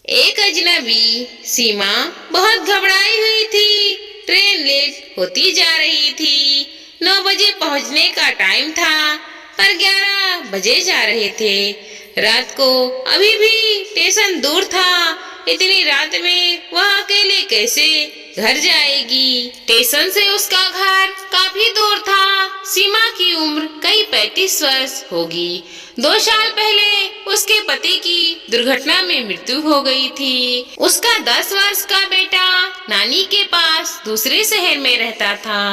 एक अजनबी सीमा बहुत घबराई हुई थी। ट्रेन लेट होती जा रही थी। 9 बजे पहुंचने का टाइम था, पर 11 बजे जा रहे थे। रात को अभी भी स्टेशन दूर था। इतनी रात में वह अकेले कैसे घर जाएगी? स्टेशन से उसका घर काफी दूर था। सीमा की उम्र कई 35 वर्ष होगी। 2 साल पहले उसके पति की दुर्घटना में मृत्यु हो गई थी। उसका 10 वर्ष का बेटा नानी के पास दूसरे शहर में रहता था।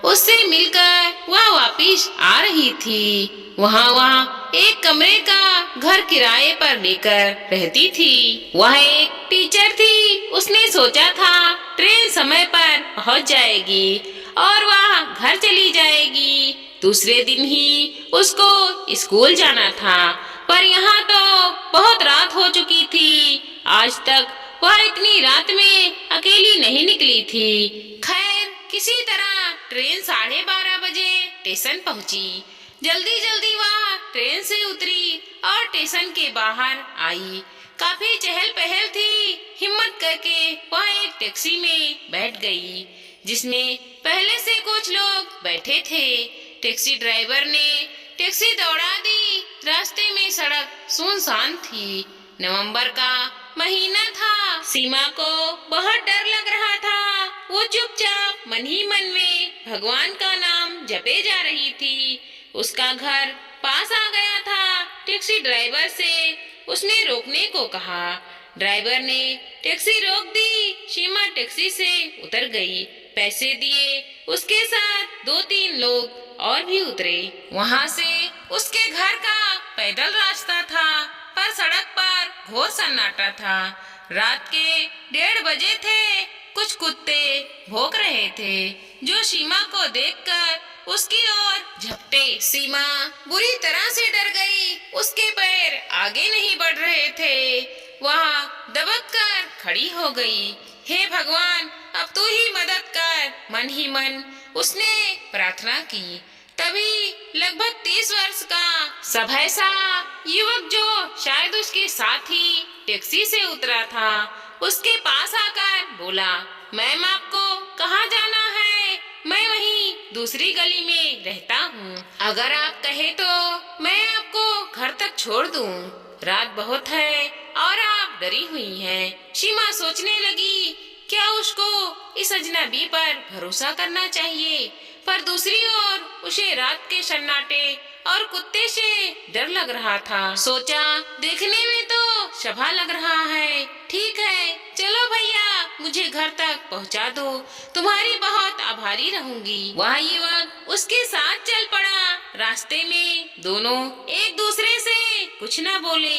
उससे मिलकर वह वापिस आ रही थी। वहाँ एक कमरे का घर किराए पर लेकर रहती थी। वह एक टीचर थी। उसने सोचा था ट्रेन समय पर पहुँच जाएगी और वह घर चली जाएगी। दूसरे दिन ही उसको स्कूल जाना था, पर यहाँ तो बहुत रात हो चुकी थी। आज तक वह इतनी रात में अकेली नहीं निकली थी। खैर, किसी तरह ट्रेन 12:30 बजे स्टेशन पहुंची। जल्दी जल्दी वह ट्रेन से उतरी और स्टेशन के बाहर आई। काफी चहल पहल थी। हिम्मत करके वह एक टैक्सी में बैठ गई, जिसमें पहले से कुछ लोग बैठे थे। टैक्सी ड्राइवर ने टैक्सी दौड़ा दी। रास्ते में सड़क सुनसान थी। नवंबर का महीना था। सीमा को बहुत डर लग रहा था। वो चुपचाप मन ही मन में भगवान का नाम जपे जा रही थी। उसका घर पास आ गया था। टैक्सी ड्राइवर से उसने रोकने को कहा। ड्राइवर ने टैक्सी रोक दी। सीमा टैक्सी से उतर गई। पैसे दिए। उसके साथ 2-3 लोग और भी उतरे। वहाँ से उसके घर का पैदल रास्ता था, पर सड़क पर घोर सन्नाटा था। रात के 1:30 बजे थे। कुछ कुत्ते भौंक रहे थे, जो सीमा को देखकर उसकी ओर झपटे। सीमा बुरी तरह से डर गई। उसके पैर आगे नहीं बढ़ रहे थे। वह दबक कर खड़ी हो गई। हे भगवान, अब तू ही मदद कर। मन ही मन उसने प्रार्थना की। तभी लगभग 30 वर्ष का सभैसा युवक, जो शायद उसके साथ ही टैक्सी से उतरा था, उसके पास आकर बोला, मैम, आपको कहाँ जाना है? मैं वहीं दूसरी गली में रहता हूँ। अगर आप कहे तो मैं आपको घर तक छोड़ दूँ। रात बहुत है और आप डरी हुई हैं। सीमा सोचने लगी, क्या उसको इस अजनबी पर भरोसा करना चाहिए? पर दूसरी ओर उसे रात के सन्नाटे और कुत्ते से डर लग रहा था। सोचा, देखने में तो शभा लग रहा है। ठीक है, चलो भैया, मुझे घर तक पहुंचा दो। तुम्हारी बहुत आभारी रहूंगी। वह युवक उसके साथ चल पड़ा। रास्ते में दोनों एक दूसरे से कुछ न बोले।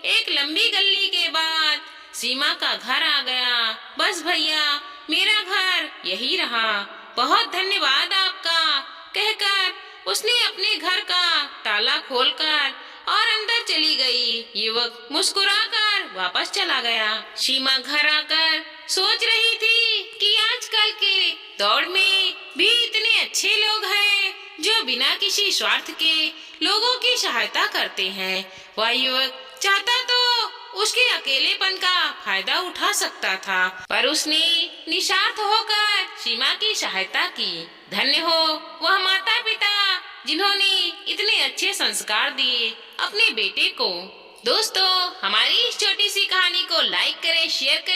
एक लंबी गली के बाद सीमा का घर आ गया। बस भैया, मेरा घर यही रहा। बहुत धन्यवाद आपका, कहकर उसने अपने घर का ताला खोलकर और अंदर चली गई। युवक मुस्कुराकर वापस चला गया। सीमा घर आकर सोच रही थी कि आजकल के दौर में भी इतने अच्छे लोग हैं, जो बिना किसी स्वार्थ के लोगों की सहायता करते हैं। वह युवक चाहता तो उसके अकेलेपन का फायदा उठा सकता था, पर उसने निस्वार्थ होकर सीमा की सहायता की। धन्य हो वह माता पिता, जिन्होंने इतने अच्छे संस्कार दिए अपने बेटे को। दोस्तों, हमारी इस छोटी सी कहानी को लाइक करें, शेयर करें।